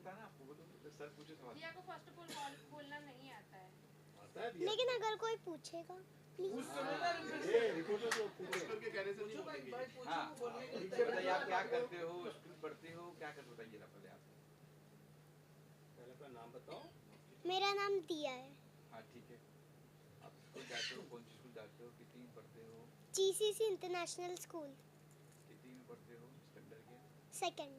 आता है ना आपको, बोलो सर पूछे सवाल। दिया को फर्स्ट ऑफ ऑल बोलना नहीं आता है। आता है दिया, लेकिन अगर कोई पूछेगा प्लीज। ये रिपोर्टर को पूछ करके कहने से नहीं बोलेंगे। हाँ बताइए आप क्या करते हो, स्कूल पढ़ते हो, क्या करते, बताइए ना पहले आप। पहले अपना नाम बताओ। मेरा नाम दिया है। हाँ ठीक है, आप स्कूल जाते हो, कौन सी स्कूल जाते हो, कितनी में पढ़ते हो? GCC international school. कितनी में पढ़ते हो, स्टैंडर्ड के? सेकंड।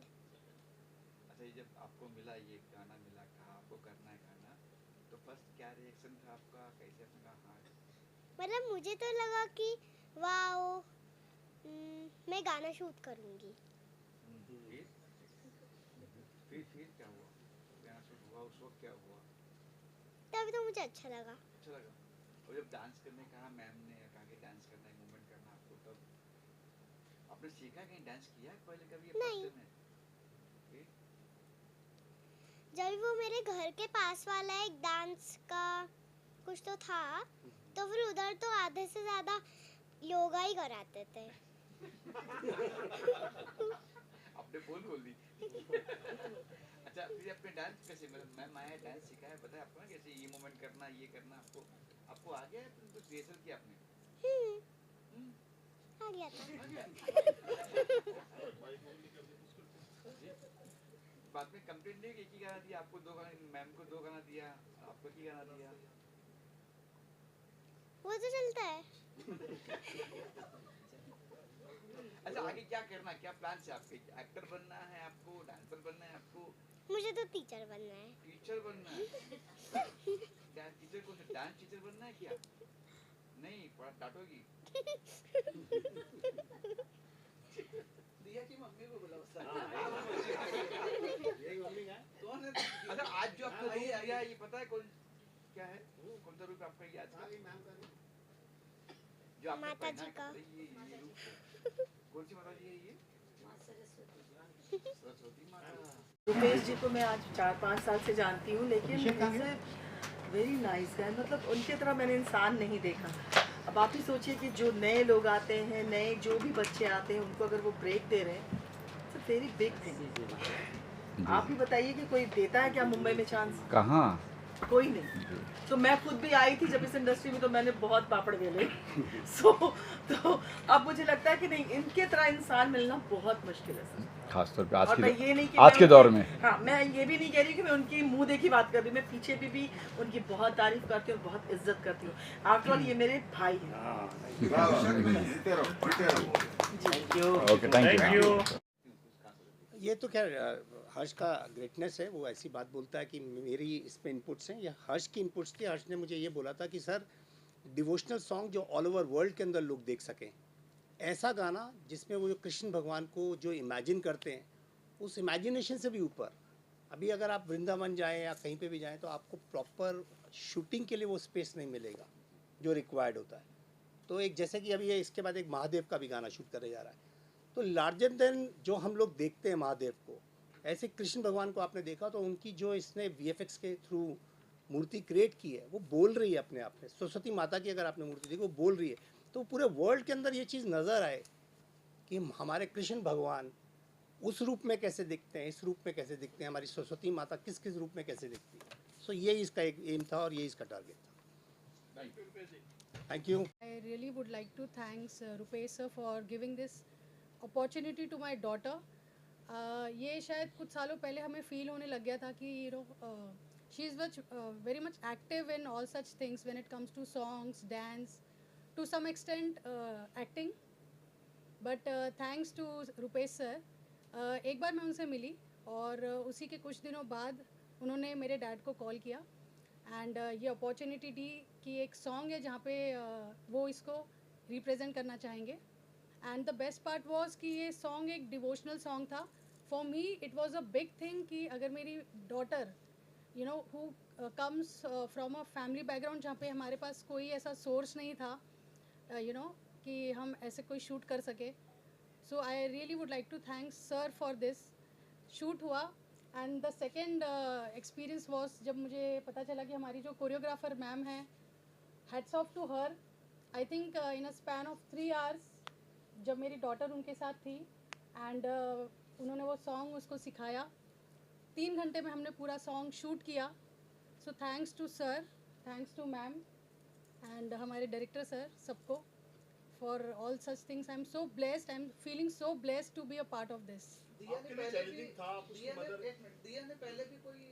अच्छा, ये जब आपको मिला, ये गाना मिला, कहा आपको करना है गाना, तो फर्स्ट क्या रिएक्शन था आपका, कैसे आपने कहा हाँ? मतलब मुझे तो लगा कि वाओ, मैं गाना शूट करूंगी। फिर क्या हुआ, गाना शूट हुआ, उस वक्त क्या हुआ? तभी तो मुझे अच्छा लगा। अच्छा लगा। और जब डांस करने कहा मैम ने, कहा कि डांस करना है, मूवमेंट करना आपको, तब आपने सीखा, कहीं डांस किया पहले कभी? नहीं। फर्स्ट टाइम है? जब वो मेरे घर के पास वाला एक डांस का कुछ तो था, तो फिर उधर तो आधे से ज्यादा योगा ही कराते थे। आपने बोल दी। अच्छा, फिर आपने डांस कैसे, मतलब मैम आया डांस सिखाया, बताया आपको ना कैसे ये मूवमेंट करना, ये करना, आपको आ गया, फिर कुछ रिहर्सल किया आपने? आ गया था। बाद में कंप्लेंट नहीं, एक ही गाना दिया आपको, दो गाना, मैम को दो गाना दिया, आपको एक ही गाना दिया। वो तो चलता है। अच्छा, आगे क्या करना, क्या प्लान है आपके? एक्टर बनना है आपको, डांसर बनना है आपको? मुझे तो टीचर बनना है। टीचर बनना है? टीचर को डांस टीचर बनना है क्या? नहीं, पढ़ा डांटोगी। दिया की मम्मी को बुलाओ कौन है? अच्छा, आज जो आपको रूप दिया, ये पता है कौन क्या है, कौन सा रूप आपका? ये आज का जो आपने माता पहना जी का। ये रूप कौन सी माता जी है ये? सरस्वती माता। रुपेश जी को मैं आज 4-5 साल से जानती हूँ, लेकिन वेरी नाइस है, मतलब उनके तरह मैंने इंसान नहीं देखा। अब आप ही सोचिए कि जो नए लोग आते हैं, नए जो भी बच्चे आते हैं, उनको अगर वो ब्रेक दे रहे हैं, इट्स वेरी बिग थिंग। आप ही बताइए कि कोई देता है क्या मुंबई में चांस? कहाँ? कोई नहीं। तो मैं खुद भी आई थी जब इस इंडस्ट्री में, तो मैंने बहुत पापड़ बेले। तो अब मुझे लगता है कि नहीं, इनके तरह इंसान मिलना बहुत मुश्किल है सर, खासतौर पे आज के दौर में। हाँ, मैं ये भी नहीं कह रही कि मैं उनकी मुंह देखी बात कर रही हूँ, मैं पीछे भी उनकी बहुत तारीफ करती हूँ और बहुत इज्जत करती हूँ। आफ्टर ऑल ये मेरे भाई हैं। Thank you. ये तो खैर हर्ष का ग्रेटनेस है, वो ऐसी बात बोलता है कि मेरी इसमें इनपुट्स हैं, या हर्ष की इनपुट्स थी। हर्ष ने मुझे ये बोला था कि सर, डिवोशनल सॉन्ग जो ऑल ओवर वर्ल्ड के अंदर लोग देख सकें, ऐसा गाना जिसमें वो जो कृष्ण भगवान को जो इमेजिन करते हैं, उस इमेजिनेशन से भी ऊपर, अभी अगर आप वृंदावन जाएं या कहीं पे भी जाएं, तो आपको प्रॉपर शूटिंग के लिए वो स्पेस नहीं मिलेगा जो रिक्वायर्ड होता है। तो एक जैसे कि अभी ये इसके बाद एक महादेव का भी गाना शूट करने जा रहा है, तो लार्जर देन जो हम लोग देखते हैं महादेव को, ऐसे कृष्ण भगवान को आपने देखा, तो उनकी जो इसने VFX के थ्रू मूर्ति क्रिएट की है, वो बोल रही है अपने आप में। सरस्वती माता की अगर आपने मूर्ति देखी, वो बोल रही है। तो पूरे वर्ल्ड के अंदर ये चीज़ नज़र आए कि हमारे कृष्ण भगवान उस रूप में कैसे दिखते हैं, इस रूप में कैसे दिखते हैं, हमारी सरस्वती माता किस किस रूप में कैसे दिखती है। सो ये इसका एक एम था और ये इसका टारगेट था। Thank you. I really would like to thanks Rupesh sir for giving this opportunity to my daughter. ये शायद कुछ सालों पहले हमें फील होने लग गया था कि she is very much active in all such things when it comes to songs, dance, to some extent acting. But thanks to Rupesh sir, एक बार मैं उनसे मिली और उसी के कुछ दिनों बाद उन्होंने मेरे डैड को कॉल किया एंड ये अपॉर्चुनिटी दी कि एक सॉन्ग है जहाँ पे वो इसको रिप्रेजेंट करना चाहेंगे। And the best part was कि ये सॉन्ग एक डिवोशनल सॉन्ग था। For me it was a big thing कि अगर मेरी daughter who comes from a family background जहाँ पे हमारे पास कोई ऐसा सोर्स नहीं था कि हम ऐसे कोई शूट कर सके। So I really would like to thanks sir for this. Shoot हुआ and the second experience was जब मुझे पता चला कि हमारी जो कोरियोग्राफर मैम है, hats off to her. I think in a span of 3 hours जब मेरी डॉटर उनके साथ थी एंड उन्होंने वो सॉन्ग उसको सिखाया, 3 घंटे में हमने पूरा सॉन्ग शूट किया. So thanks to sir, thanks to ma'am and हमारे डायरेक्टर सर, सबको for all such things. I am so blessed, I am feeling so blessed to be a part of this. Diya ने पहले भी दिया ने पहले भी कोई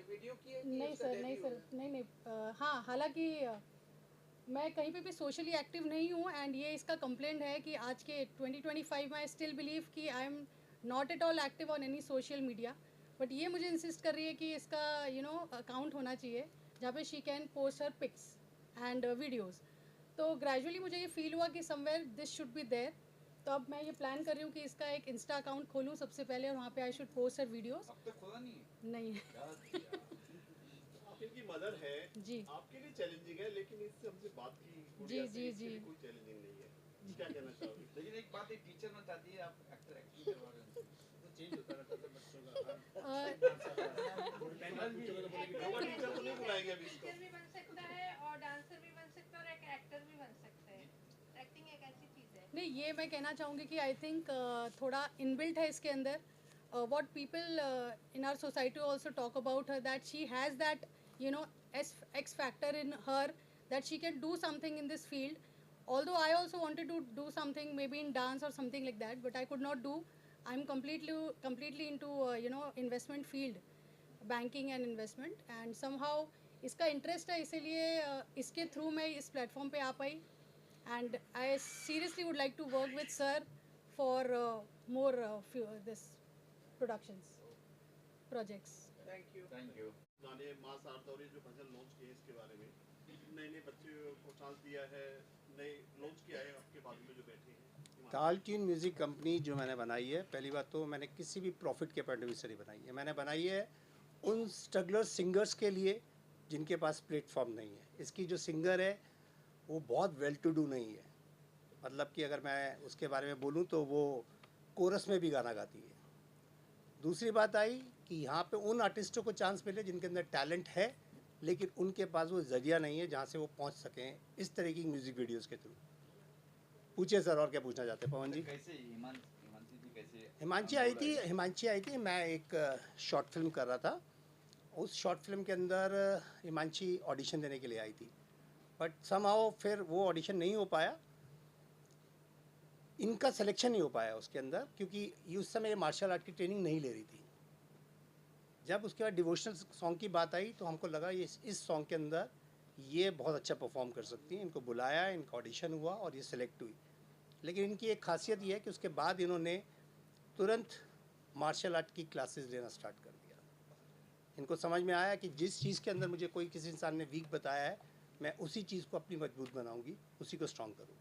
वीडियो की है कि नहीं इसका सर, नहीं debut सर, नहीं. हाँ, हालांकि मैं कहीं पे भी सोशली एक्टिव नहीं हूँ एंड ये इसका कंप्लेंट है कि आज के 2025 में आई स्टिल बिलीव कि I am not at all active on any social media. But ये मुझे इंसिस्ट कर रही है कि इसका अकाउंट होना चाहिए जहाँ पे she can post her pics and videos. तो ग्रेजुअली मुझे ये फील हुआ कि somewhere this should be there. तो अब मैं ये प्लान कर रही हूँ कि इसका एक इंस्टा अकाउंट खोलूँ सबसे पहले और वहाँ पे I should post her videos. अब तक खोला नहीं है. नहीं. आप इनकी मदर है, जी आपके लिए चैलेंजिंग है, लेकिन इससे हमसे बात की जी, गुड़िया से जी, इसके लिए जी. कोई चैलेंजिंग नहीं है. क्या कहना चाहोगे? लेकिन एक बात, एक टीचर में चाहती है आप एक्टर एक्टिंग करवा रहे हैं. चेंज होता रहता है बच्चों का. हमारे टीचर को नहीं बुलाएंगे अभी इसको. टीचर भी बन सकता है और डांसर भी बन सकता है और एक एक्टर भी बन सकता है. एक्टिंग एक ऐसी चीज़ है. नहीं, ये मैं कहना चाहूँगी कि आई थिंक थोड़ा इनबिल्ट है इसके अंदर. What people in our society also talk about her that she has that X factor in her, that she can do something in this field. Although I also wanted to do something maybe in dance or something like that, but I could not do. I'm completely into investment field, banking and investment, and somehow इसका interest है, इसीलिए इसके through मैं इस platform पे आ पाई. And I seriously would like to work with sir for more this productions, projects. Thank you. गाने माँ शारदा और ये जो भजन लॉन्च किए इसके बारे में, नए नए बच्चों को चांस दिया है, नए लॉन्च किया है आपके बाजू में जो बैठे हैं. ताल ट्यून म्यूज़िक कंपनी जो मैंने बनाई है, पहली बात तो मैंने किसी भी प्रॉफिट के पॉइंट ऑफ व्यू से नहीं बनाई है. मैंने बनाई है उन स्ट्रगलर सिंगर्स के लिए जिनके पास प्लेटफॉर्म नहीं है. इसकी जो सिंगर है वो बहुत वेल टू डू नहीं है. मतलब कि अगर मैं उसके बारे में बोलूँ तो वो कोरस में भी गाना गाती है. दूसरी बात आई कि यहाँ पे उन आर्टिस्टों को चांस मिले जिनके अंदर टैलेंट है, लेकिन उनके पास वो ज़रिया नहीं है जहाँ से वो पहुँच सकें इस तरह की म्यूज़िक वीडियोस के थ्रू. पूछिए सर, और क्या पूछना चाहते हैं पवन जी? कैसे हिमांशी जी कैसे? हिमांशी आई थी. मैं एक शॉर्ट फिल्म कर रहा था. उस शॉर्ट फिल्म के अंदर हिमांशी ऑडिशन देने के लिए आई थी, बट समहाउ फिर वो ऑडिशन नहीं हो पाया. इनका सिलेक्शन नहीं हो पाया उसके अंदर, क्योंकि ये उस समय मार्शल आर्ट की ट्रेनिंग नहीं ले रही थी. जब उसके बाद डिवोशनल सॉन्ग की बात आई तो हमको लगा ये इस सॉन्ग के अंदर ये बहुत अच्छा परफॉर्म कर सकती हैं. इनको बुलाया, इनका ऑडिशन हुआ और ये सिलेक्ट हुई. लेकिन इनकी एक खासियत ये है कि उसके बाद इन्होंने तुरंत मार्शल आर्ट की क्लासेस लेना स्टार्ट कर दिया. इनको समझ में आया कि जिस चीज़ के अंदर मुझे कोई किसी इंसान ने वीक बताया है, मैं उसी चीज़ को अपनी मजबूत बनाऊँगी, उसी को स्ट्रॉन्ग करूँगी.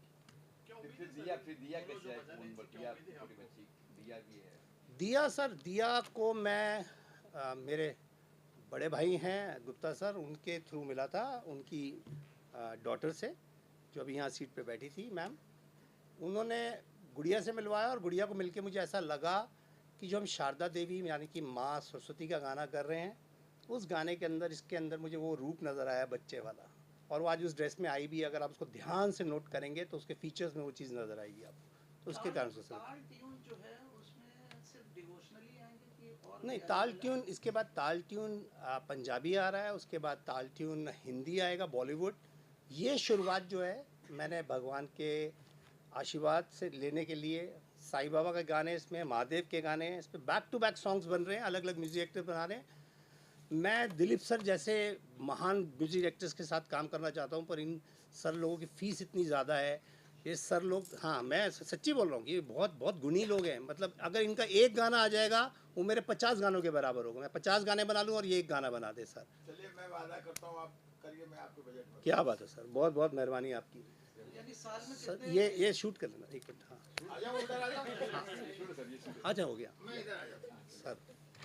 फिर दिया कैसे है? फोन पर दिया, छोटी बच्ची दिया भी है. दिया सर, दिया को मैं मेरे बड़े भाई हैं गुप्ता सर, उनके थ्रू मिला था. उनकी डॉटर से, जो अभी यहाँ सीट पे बैठी थी मैम, उन्होंने गुड़िया से मिलवाया. और गुड़िया को मिलके मुझे ऐसा लगा कि जो हम शारदा देवी यानी कि माँ सरस्वती का गाना कर रहे हैं, उस गाने के अंदर, इसके अंदर मुझे वो रूप नज़र आया बच्चे वाला. और वो आज उस ड्रेस में आई भी. अगर आप उसको ध्यान से नोट करेंगे तो उसके फीचर्स में वो चीज़ नज़र आएगी आपको. तो उसके कारण से ताल ट्यून जो है उसमें सिर्फ डिवोशनली आएंगे कि और नहीं, भी ताल आएगा? ट्यून, इसके बाद ताल ट्यून पंजाबी आ रहा है, उसके बाद ताल ट्यून हिंदी आएगा, बॉलीवुड. ये शुरुआत जो है मैंने भगवान के आशीर्वाद से लेने के लिए, साईं बाबा के गाने इसमें, महादेव के गाने इस पर बैक टू बैक सॉन्ग्स बन रहे हैं, अलग अलग म्यूज़िक एक्टर बना रहे हैं. मैं दिलीप सर जैसे महान म्यूज़िक एक्टर्स के साथ काम करना चाहता हूँ, पर इन सर लोगों की फ़ीस इतनी ज़्यादा है. ये सर लोग, हाँ मैं सच्ची बोल रहा हूँ, ये बहुत गुणी लोग हैं. मतलब अगर इनका एक गाना आ जाएगा वो मेरे 50 गानों के बराबर होगा. मैं 50 गाने बना लूँ और ये एक गाना बना दे सर. चलिए मैं वादा करता हूँ आप करिए, मैं आपके बजट में. क्या बात है सर, बहुत मेहरबानी आपकी यानी साल में सर. कितने ये शूट कर लेना एक मिनट. हाँ आ जाओ उधर आ जाओ. अच्छा, हो गया मैं इधर आ जाता हूँ. सर.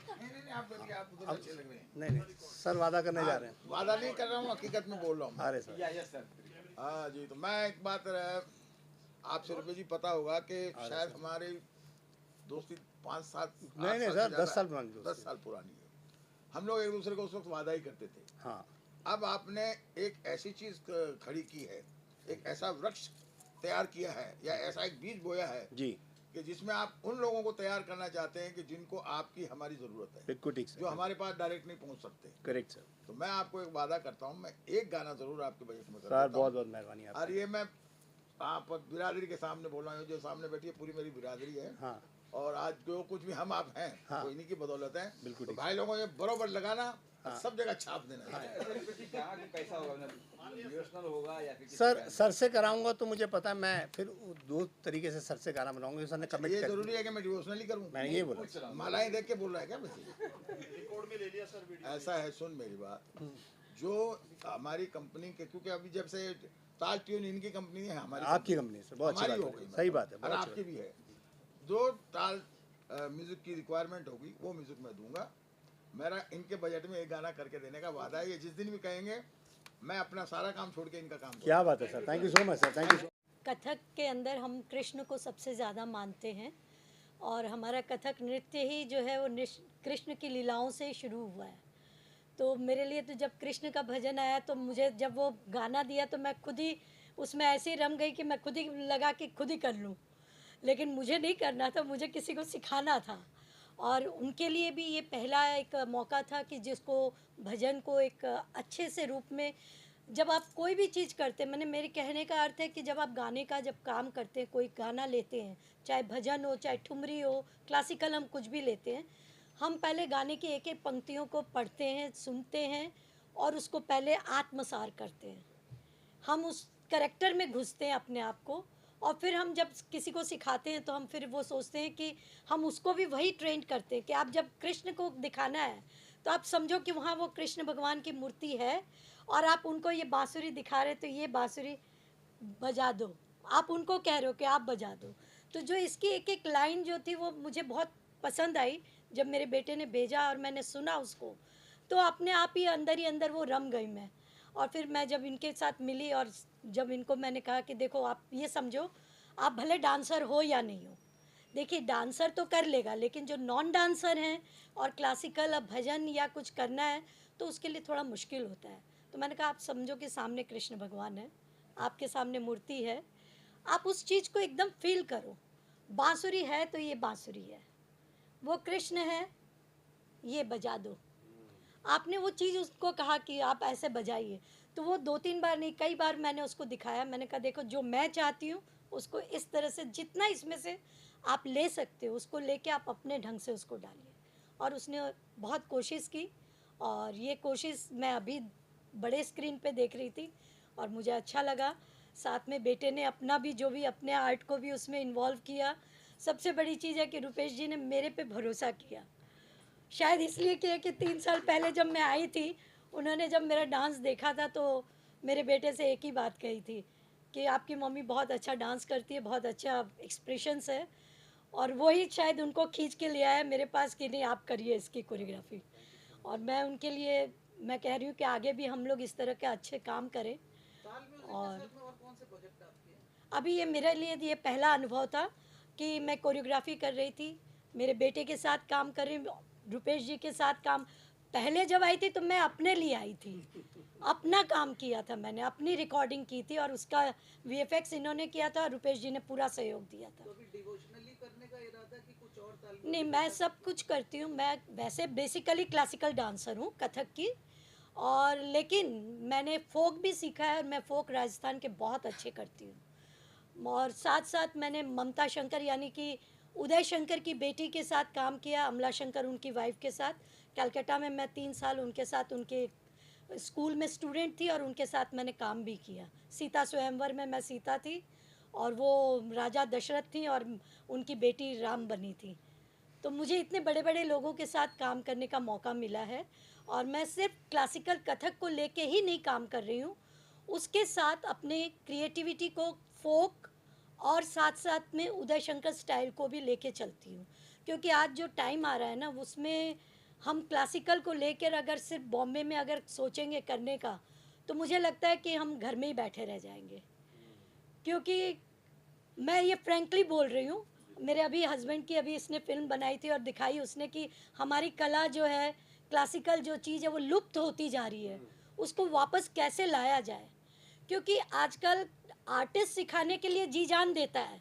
नहीं आप करिए, आप उधर अच्छे लग रहे हैं. नहीं सर, वादा करने जा रहे हैं. वादा नहीं कर रहा हूँ, हकीकत में बोल रहा हूँ. अरे सर, यस सर. हाँ जी, तो मैं एक बात आपसे रुपये जी पता होगा कि शायद हमारी दोस्ती 5 साल नहीं सर, 10 साल पुरानी दोस्ती. 10 साल पुरानी है. हम लोग एक दूसरे को उस वक्त वादा ही करते थे. हाँ. अब आपने एक ऐसी चीज खड़ी की है, एक ऐसा वृक्ष तैयार किया है, या ऐसा एक बीज बोया है जी. कि जिसमें आप उन लोगों को तैयार करना चाहते हैं कि जिनको आपकी हमारी ज़रूरत है, बिल्कुल ठीक सर, जो हमारे पास डायरेक्ट नहीं पहुंच सकते। Correct sir. तो मैं आपको एक वादा करता हूं, मैं एक गाना ज़रूर आपके बजट में कर सर देता बहुत हूं। बहुत मेहरबानी और आपकी। ये मैं आप बिरादरी के सामने बोल रहा हूँ, जो सामने बैठी है पूरी मेरी बिरादरी है। हाँ और आज जो कुछ भी हम आप हैं हाँ। वो इन्हीं की बदौलत है। बिल्कुल तो ठीक। भाई लोगों ये बरोबर लगाना, हाँ। सब जगह छाप देना। कहाँ की पैसा होगा, यूएसनल होगा या फिर किसी सर brand? सर से कराऊंगा तो मुझे पता है, मैं फिर दो तरीके से सर से गाना बनाऊंगा। सर ने कमिट ये कर जरूरी दिया। है कि मैं डिवोशनली करूँ? मैंने ये बोला। मालाएं देख के बोल रहा है क्या वैसे? रिकॉर्ड में ले लिया सर वीडियो। ऐसा है, सुन मेरी बात, जो हमारी कंपनी के, क्योंकि अभी जब से ताल ट्यून इनकी कंपनी है, हमारी आपकी कंपनी से बहुत अच्छी हमारी बात हो है, गई, सही बात है, और बहुत अच्छी आपकी बात भी है। जो ताल म्यूजिक की रिक्वायरमेंट होगी वो म्यूजिक मैं दूंगा। मेरा इनके बजट में एक गाना करके देने का वादा है। ये जिस दिन भी कहेंगे मैं अपना सारा काम छोड़ के इनका काम है। क्या बात है sir, thank you so much sir, thank you. Kathak के अंदर हम कृष्ण को सबसे ज़्यादा मानते हैं और हमारा कथक नृत्य ही जो है वो कृष्ण की लीलाओं से शुरू हुआ है। तो मेरे लिए तो जब कृष्ण का भजन आया तो मुझे जब वो गाना दिया तो मैं खुद ही उसमें ऐसे ही रम गई कि मैं खुद ही लगा कि खुद ही कर लूँ। लेकिन मुझे नहीं करना था, मुझे किसी को सिखाना था। और उनके लिए भी ये पहला एक मौका था कि जिसको भजन को एक अच्छे से रूप में, जब आप कोई भी चीज़ करते हैं, मेरे कहने का अर्थ है कि जब आप गाने का जब काम करते हैं, कोई गाना लेते हैं, चाहे भजन हो, चाहे ठुमरी हो, क्लासिकल, हम कुछ भी लेते हैं, हम पहले गाने की एक एक पंक्तियों को पढ़ते हैं, सुनते हैं और उसको पहले आत्मसार करते हैं। हम उस कैरेक्टर में घुसते हैं अपने आप को, और फिर हम जब किसी को सिखाते हैं तो हम फिर वो सोचते हैं कि हम उसको भी वही ट्रेन करते हैं कि आप जब कृष्ण को दिखाना है तो आप समझो कि वहाँ वो कृष्ण भगवान की मूर्ति है और आप उनको ये बांसुरी दिखा रहे तो ये बांसुरी बजा दो, आप उनको कह रहे हो कि आप बजा दो। तो जो इसकी एक एक लाइन जो थी वो मुझे बहुत पसंद आई। जब मेरे बेटे ने भेजा और मैंने सुना उसको तो अपने आप ही अंदर वो रम गई मैं। और फिर मैं जब इनके साथ मिली और जब इनको मैंने कहा कि देखो आप ये समझो, आप भले डांसर हो या नहीं हो, देखिए डांसर तो कर लेगा, लेकिन जो नॉन डांसर हैं और क्लासिकल अब भजन या कुछ करना है तो उसके लिए थोड़ा मुश्किल होता है। तो मैंने कहा आप समझो कि सामने कृष्ण भगवान है, आपके सामने मूर्ति है, आप उस चीज़ को एकदम फील करो। बांसुरी है तो ये बांसुरी है, वो कृष्ण है, ये बजा दो। आपने वो चीज़ उसको कहा कि आप ऐसे बजाइए, तो वो 2-3 बार नहीं, कई बार मैंने उसको दिखाया। मैंने कहा देखो जो मैं चाहती हूँ उसको इस तरह से, जितना इसमें से आप ले सकते हो उसको लेके आप अपने ढंग से उसको डालिए। और उसने बहुत कोशिश की और ये कोशिश मैं अभी बड़े स्क्रीन पे देख रही थी और मुझे अच्छा लगा। साथ में बेटे ने अपना भी जो भी अपने आर्ट को भी उसमें इन्वॉल्व किया। सबसे बड़ी चीज़ है कि रुपेश जी ने मेरे पे भरोसा किया, शायद इसलिए किया कि 3 साल पहले जब मैं आई थी, उन्होंने जब मेरा डांस देखा था तो मेरे बेटे से एक ही बात कही थी कि आपकी मम्मी बहुत अच्छा डांस करती है, बहुत अच्छा एक्सप्रेशंस है। और वही शायद उनको खींच के ले आया मेरे पास कि नहीं आप करिए इसकी कोरियोग्राफी। और मैं उनके लिए मैं कह रही हूँ कि आगे भी हम लोग इस तरह के अच्छे काम करें। और अभी ये मेरे लिए ये पहला अनुभव था कि मैं कोरियोग्राफी कर रही थी, मेरे बेटे के साथ काम कर रही, रुपेश जी के साथ काम। पहले जब आई थी तो मैं अपने लिए आई थी, अपना काम किया था, मैंने अपनी रिकॉर्डिंग की थी और उसका वीएफएक्स इन्होंने किया था, रुपेश जी ने पूरा सहयोग दिया था। तो अभी डिवोशनली करने का इरादा कि कुछ और ताल? नहीं, मैं सब कुछ करती हूँ। मैं वैसे बेसिकली क्लासिकल डांसर हूँ, कथक की, और लेकिन मैंने फोक भी सीखा है और मैं फोक राजस्थान के बहुत अच्छे करती हूँ। और साथ साथ मैंने ममता शंकर यानी कि उदय शंकर की बेटी के साथ काम किया, अमला शंकर उनकी वाइफ के साथ। कलकत्ता में मैं 3 साल उनके साथ, उनके स्कूल में स्टूडेंट थी और उनके साथ मैंने काम भी किया। सीता स्वयंवर में मैं सीता थी और वो राजा दशरथ थी और उनकी बेटी राम बनी थी। तो मुझे इतने बड़े बड़े लोगों के साथ काम करने का मौका मिला है। और मैं सिर्फ क्लासिकल कथक को लेके ही नहीं काम कर रही हूँ, उसके साथ अपने क्रिएटिविटी को, फोक और साथ साथ में उदय शंकर स्टाइल को भी लेके चलती हूँ। क्योंकि आज जो टाइम आ रहा है ना, उसमें हम क्लासिकल को लेकर अगर सिर्फ बॉम्बे में अगर सोचेंगे करने का तो मुझे लगता है कि हम घर में ही बैठे रह जाएंगे। क्योंकि मैं ये फ्रैंकली बोल रही हूँ, मेरे अभी हस्बैंड की अभी इसने फिल्म बनाई थी और दिखाई उसने कि हमारी कला जो है, क्लासिकल जो चीज़ है वो लुप्त होती जा रही है, उसको वापस कैसे लाया जाए। क्योंकि आजकल आर्टिस्ट सिखाने के लिए जी जान देता है,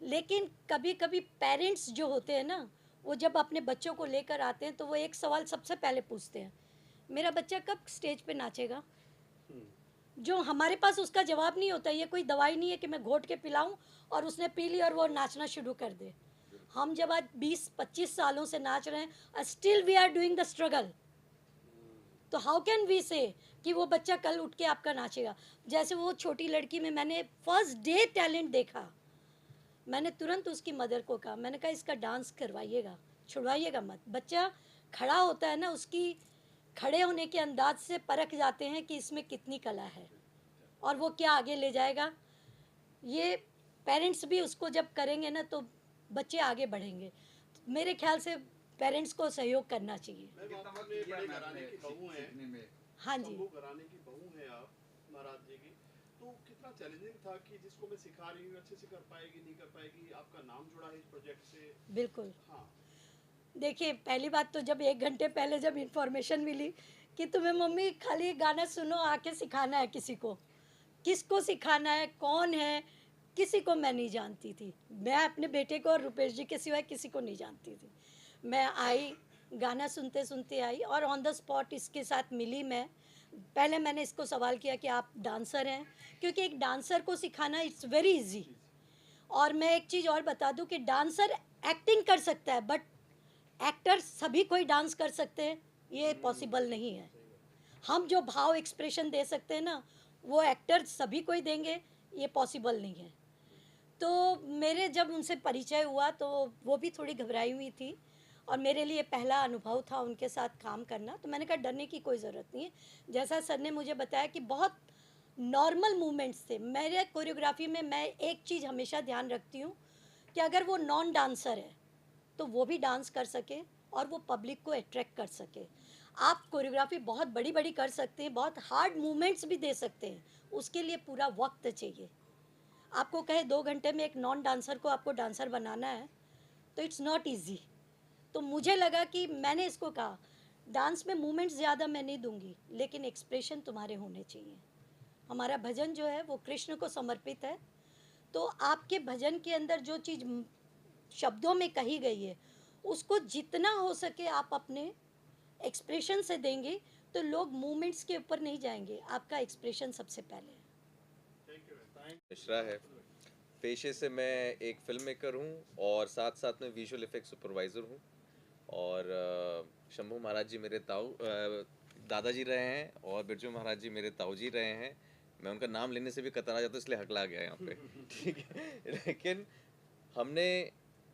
लेकिन कभी कभी पेरेंट्स जो होते हैं ना, वो जब अपने बच्चों को लेकर आते हैं तो वो एक सवाल सबसे पहले पूछते हैं, मेरा बच्चा कब स्टेज पे नाचेगा? जो हमारे पास उसका जवाब नहीं होता। ये कोई दवाई नहीं है कि मैं घोट के पिलाऊं और उसने पी ली और वो नाचना शुरू कर दे। हम जब आज 20-25 सालों से नाच रहे हैं, still we are doing the struggle. तो हाउ कैन वी से कि वो बच्चा कल उठ के आपका नाचेगा? जैसे वो छोटी लड़की में मैंने फर्स्ट डे टैलेंट देखा, मैंने तुरंत उसकी मदर को कहा, मैंने कहा इसका डांस करवाइएगा, छुड़वाइएगा मत। बच्चा खड़ा होता है ना, उसकी खड़े होने के अंदाज से परख जाते हैं कि इसमें कितनी कला है और वो क्या आगे ले जाएगा। ये पेरेंट्स भी उसको जब करेंगे ना तो बच्चे आगे बढ़ेंगे। मेरे ख्याल से पेरेंट्स को सहयोग करना चाहिए। मैम, आप अपने बड़े घराने की बहू हैं, हाँ जी। शंभू घराने की बहू हैं आप, महाराज जी की, तो कितना चैलेंजिंग था कि जिसको मैं सिखा रही हूँ अच्छे से कर पाएगी नहीं कर पाएगी, आपका नाम जुड़ा है इस प्रोजेक्ट से? बिल्कुल। हाँ, देखिए, पहली बात तो जब 1 घंटे पहले जब इन्फॉर्मेशन मिली कि तुम्हें मम्मी खाली गाना सुनो, आके सिखाना है किसी को, किसको सिखाना है, कौन है, किसी को मैं नहीं जानती थी। मैं अपने बेटे को और रुपेश जी के सिवाय किसी को नहीं जानती थी। मैं आई, गाना सुनते सुनते आई और ऑन द स्पॉट इसके साथ मिली। मैं पहले मैंने इसको सवाल किया कि आप डांसर हैं, क्योंकि एक डांसर को सिखाना इट्स वेरी इजी। और मैं एक चीज़ और बता दूं कि डांसर एक्टिंग कर सकता है, बट एक्टर सभी कोई डांस कर सकते हैं ये पॉसिबल नहीं है। हम जो भाव एक्सप्रेशन दे सकते हैं ना, वो एक्टर सभी कोई देंगे, ये पॉसिबल नहीं है। तो मेरे जब उनसे परिचय हुआ तो वो भी थोड़ी घबराई हुई थी और मेरे लिए पहला अनुभव था उनके साथ काम करना। तो मैंने कहा डरने की कोई ज़रूरत नहीं है। जैसा सर ने मुझे बताया कि बहुत नॉर्मल मूवमेंट्स थे। मेरे कोरियोग्राफी में मैं एक चीज़ हमेशा ध्यान रखती हूँ कि अगर वो नॉन डांसर है तो वो भी डांस कर सके और वो पब्लिक को अट्रैक्ट कर सके। आप कोरियोग्राफी बहुत बड़ी बड़ी कर सकते हैं, बहुत हार्ड मूवमेंट्स भी दे सकते हैं, उसके लिए पूरा वक्त चाहिए। आपको कहे 2 घंटे में एक नॉन डांसर को आपको डांसर बनाना है तो इट्स नॉट इजी। तो मुझे लगा कि मैंने इसको कहा, डांस में मूवमेंट्स ज़्यादा मैं नहीं दूंगी, लेकिन एक्सप्रेशन तुम्हारे होने चाहिए। हमारा भजन जो है वो कृष्ण को समर्पित है, तो आपके भजन के अंदर जो चीज़ शब्दों में कही गई है उसको जितना हो सके आप अपने एक्सप्रेशन से देंगे तो लोग मूवमेंट्स के ऊपर नहीं जाएंगे, आपका एक्सप्रेशन सबसे पहले है। मिश्रा है। पेशे से मैं एक फिल्म मेकर हूँ और साथ साथ में विजुअल इफेक्ट सुपरवाइज़र हूँ। और शंभू महाराज जी मेरे दादाजी रहे हैं और बिरजू महाराज जी मेरे ताऊ जी रहे हैं। मैं उनका नाम लेने से भी कतरा जाता इसलिए हकला गया यहाँ पे। ठीक है, लेकिन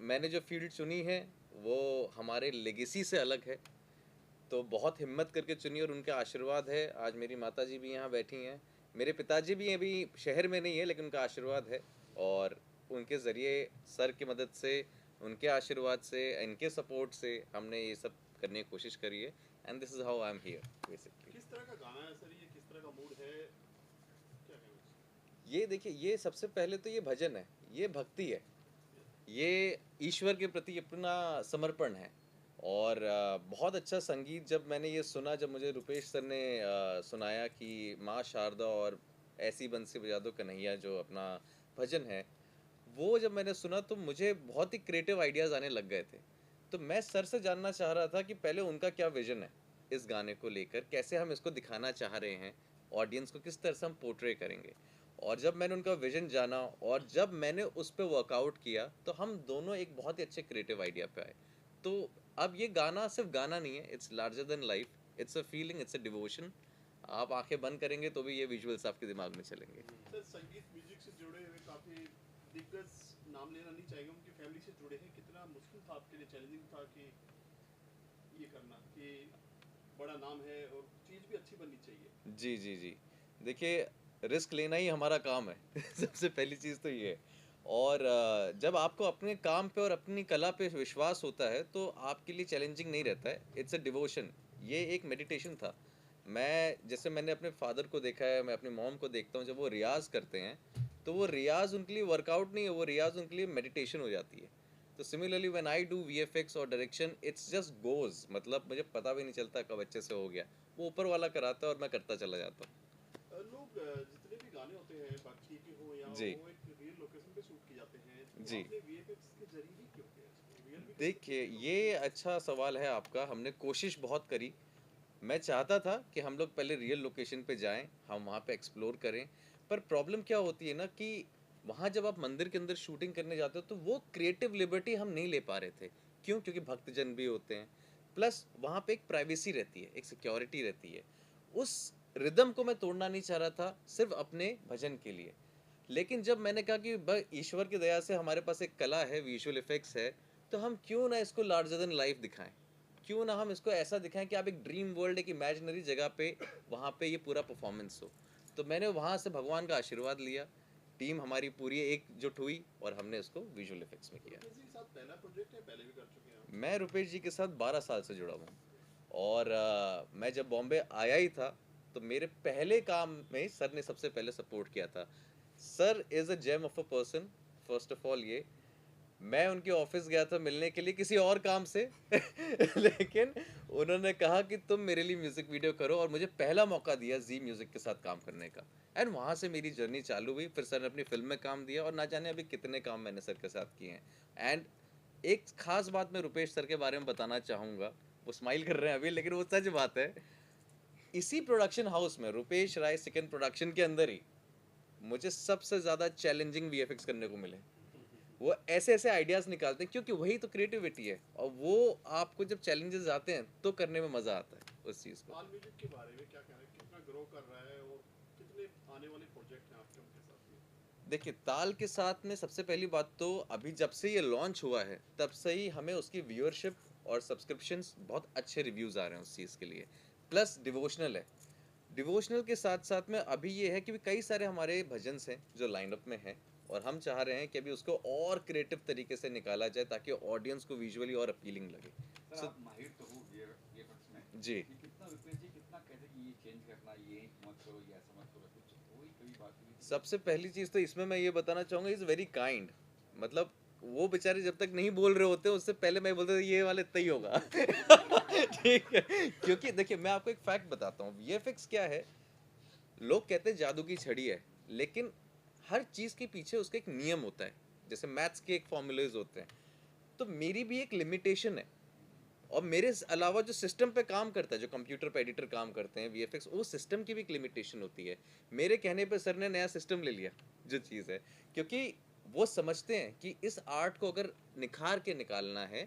मैंने जो फील्ड चुनी है वो हमारे लेगेसी से अलग है, तो बहुत हिम्मत करके चुनी और उनका आशीर्वाद है। आज मेरी माता जी भी यहाँ बैठी हैं, मेरे पिताजी भी अभी शहर में नहीं है लेकिन उनका आशीर्वाद है और उनके ज़रिए सर की मदद से, उनके आशीर्वाद से, इनके सपोर्ट से हमने ये सब करने की कोशिश करी है। And this is how I am here basically. किस तरह का गाना है सर, ये किस तरह का मूड है, क्या कहना? ये देखिए, ये सबसे पहले तो ये भजन है, ये भक्ति है, ये ईश्वर के प्रति अपना समर्पण है। और बहुत अच्छा संगीत जब मैंने ये सुना, जब मुझे रुपेश सर ने सुनाया कि माँ शारदा और ऐसी बंसी बजा दो कन्हैया जो अपना भजन है, वो जब मैंने सुना तो मुझे बहुत ही क्रिएटिव आइडियाज़ आने लग गए थे। तो मैं सर से जानना चाह रहा था कि पहले उनका क्या विजन है इस गाने को लेकर, कैसे हम इसको दिखाना चाह रहे हैं, ऑडियंस को किस तरह से हम पोर्ट्रे करेंगे। और जब मैंने उनका विजन जाना और जब मैंने उस पर वर्कआउट किया तो हम दोनों एक बहुत ही अच्छे क्रिएटिव आइडिया पे आए। तो अब ये गाना सिर्फ गाना नहीं है, it's larger than life, it's a feeling, it's a devotion. आप आंखें बंद करेंगे तो भी ये विजुअल्स आपके दिमाग में चलेंगे। सर, संगीत म्यूजिक से जुड़े हुए काफ़ी दिग्गज, नाम लेना नहीं चाहेंगे, उनकी फैमिली से जुड़े हैं, कितना मुश्किल था आपके लिए, चैलेंजिंग था कि ये करना कि बड़ा नाम है और चीज़ भी अच्छी बननी चाहिए? जी जी जी, देखिए रिस्क लेना ही हमारा काम है सबसे पहली चीज़ तो ये है। और जब आपको अपने काम पे और अपनी कला पे विश्वास होता है तो आपके लिए चैलेंजिंग नहीं रहता है, इट्स अ डिवोशन। ये एक मेडिटेशन था। जैसे मैंने अपने फादर को देखा है, मैं अपनी मॉम को देखता हूँ, जब वो रियाज़ करते हैं तो वो रियाज़ उनके लिए वर्कआउट नहीं है, वो रियाज़ उनके लिए मेडिटेशन हो जाती है। तो similarly when I do VFX और डायरेक्शन, इट्स जस्ट गोज़, मतलब मुझे पता भी नहीं चलता कब अच्छे से हो गया, वो ऊपर वाला कराता है और मैं करता चला जाता हूँ। लोग जितने भी गाने होते हैं, बाकी के हो या जी। वो एक रियल लोकेशन पे शूट किए जाते हैं, जी आपने VFX के जरिए ही क्यों किया इसको? रियल भी देखिए, ये अच्छा सवाल है आपका। हमने कोशिश बहुत करी। मैं चाहता था कि हम लोग पहले रियल लोकेशन पे जाएं, हम वहाँ पे एक्सप्लोर करें, पर प्रॉब्लम क्या होती है ना कि वहाँ जब आप मंदिर के अंदर शूटिंग करने जाते हो तो वो क्रिएटिव लिबर्टी हम नहीं ले पा रहे थे। क्यों? क्योंकि भक्तजन भी होते हैं, प्लस वहाँ पे एक प्राइवेसी रहती है, एक सिक्योरिटी रहती है। उस रिदम को मैं तोड़ना नहीं चाह रहा था सिर्फ अपने भजन के लिए। लेकिन जब मैंने कहा कि ईश्वर की दया से हमारे पास एक कला है, विजुअल इफेक्ट्स है, तो हम क्यों ना इसको लार्जर देन लाइफ दिखाएं, क्यों ना हम इसको ऐसा दिखाएं कि आप एक ड्रीम वर्ल्ड, एक इमेजिनरी जगह पे वहाँ पे ये पूरा परफॉर्मेंस हो। तो मैंने वहाँ से भगवान का आशीर्वाद लिया, टीम हमारी पूरी एकजुट हुई और हमने इसको विजुअल इफेक्ट्स में किया। रुपेश जी के साथ पहला प्रोजेक्ट है, पहले भी कर चुके हैं आप? मैं रुपेश जी के साथ 12 साल से जुड़ा हुआ हूँ और मैं जब बॉम्बे आया ही था तो मेरे पहले काम में सर ने सबसे पहले सपोर्ट किया था। Sir is a gem of a person. First of all ये मैं उनके ऑफिस गया था मिलने के लिए किसी और काम से लेकिन उन्होंने कहा कि तुम मेरे लिए म्यूज़िक वीडियो करो और मुझे पहला मौका दिया जी म्यूज़िक के साथ काम करने का। एंड वहाँ से मेरी जर्नी चालू हुई। फिर सर ने अपनी फिल्म में काम दिया और ना जाने अभी कितने काम मैंने सर के साथ किए हैं। एंड एक खास बात मैं रुपेश सर के बारे में बताना चाहूँगा। वो स्माइल कर रहे हैं अभी, लेकिन वो सच बात है। इसी प्रोडक्शन हाउस में रुपेश राय सेकंड प्रोडक्शन के अंदर ही मुझे सबसे ज़्यादा चैलेंजिंग वीएफएक्स करने को मिले। वो ऐसे ऐसे आइडियाज़ निकालते हैं क्योंकि वही तो क्रिएटिविटी है, और वो आपको जब चैलेंजेस आते हैं तो करने में मज़ा आता है उस चीज़ को। ताल म्यूजिक के बारे में क्या कहना है, कितना ग्रो कर रहा है और कितने आने वाले प्रोजेक्ट हैं आपके उनके साथ में? देखिए, ताल के साथ में सबसे पहली बात तो अभी जब से ये लॉन्च हुआ है तब से ही हमें उसकी व्यूअरशिप और सब्सक्रिप्शंस बहुत अच्छे रिव्यूज़ आ रहे हैं उस चीज़ के लिए। प्लस डिवोशनल है। डिवोशनल के साथ साथ में अभी ये है कि भी कई सारे हमारे भजन्स हैं जो लाइनअप में हैं और हम चाह रहे हैं कि अभी उसको और क्रिएटिव तरीके से निकाला जाए ताकि ऑडियंस को विजुअली और अपीलिंग लगे। सर आप माहिर तो हो VFX में जी। ये कितना रुपेश जी कितना कहते हैं कि ये चेंज करना, ये मत करो, ये ऐसा मत करो, कुछ कोई कभी बात हुई थी? सबसे पहली चीज़ तो इसमें मैं ये बताना चाहूँगा, इज़ वेरी काइंड। मतलब वो बेचारे जब तक नहीं बोल रहे होते उससे पहले मैं बोलता था ये वाला इतना ही होगा ठीक है, क्योंकि देखिए मैं आपको एक फैक्ट बताता हूँ। VFX क्या है, लोग कहते हैं जादू की छड़ी है, लेकिन हर चीज़ के पीछे उसका एक नियम होता है। जैसे मैथ्स के एक फॉर्मूलेज होते हैं, तो मेरी भी एक लिमिटेशन है। और मेरे अलावा जो सिस्टम पे काम करता है, जो कंप्यूटर पे एडिटर काम करते हैं VFX, वो सिस्टम की भी एक लिमिटेशन होती है। मेरे कहने पे सर ने नया सिस्टम ले लिया जो चीज़ है, क्योंकि वो समझते हैं कि इस आर्ट को अगर निखार के निकालना है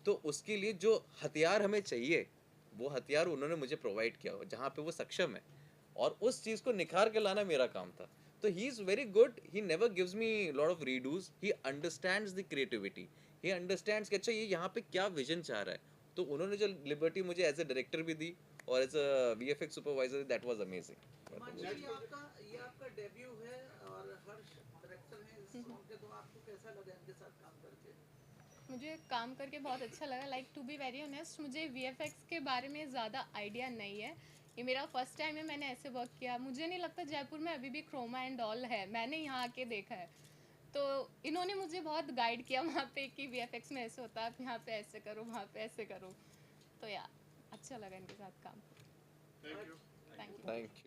तो उसके लिए जो हथियार हमें चाहिए वो हथियार उन्होंने मुझे प्रोवाइड किया हो जहाँ पे वो सक्षम है, और उस चीज़ को निखार के लाना मेरा काम था। तो he is very good, he never gives me lot of redos, he understands the creativity, he understands कि अच्छा ये यहाँ पे क्या विजन चाह रहा है। तो उन्होंने जो लिबर्टी मुझे एज ए डायरेक्टर भी दी और as a VFX supervisor, that was amazing. Mansi ji, ये आपका डेब्यू है और हर्ष डायरेक्टर है इस सॉन्ग के, तो आपको कैसा लगा इनके साथ काम करके? मुझे काम करके बहुत अच्छा लगा। Like to be very honest, मुझे VFX के बारे में ज़्यादा आइडिया नहीं है। ये मेरा फर्स्ट टाइम है मैंने ऐसे वर्क किया। मुझे नहीं लगता जयपुर में अभी भी क्रोमा एंड ऑल है, मैंने यहाँ आके देखा है। तो इन्होंने मुझे बहुत गाइड किया वहाँ पे कि VFX में ऐसे होता है, आप यहाँ पे ऐसे करो, वहाँ पे ऐसे करो। तो या अच्छा लगा इनके साथ काम। Thank you. Thank you. Thank you.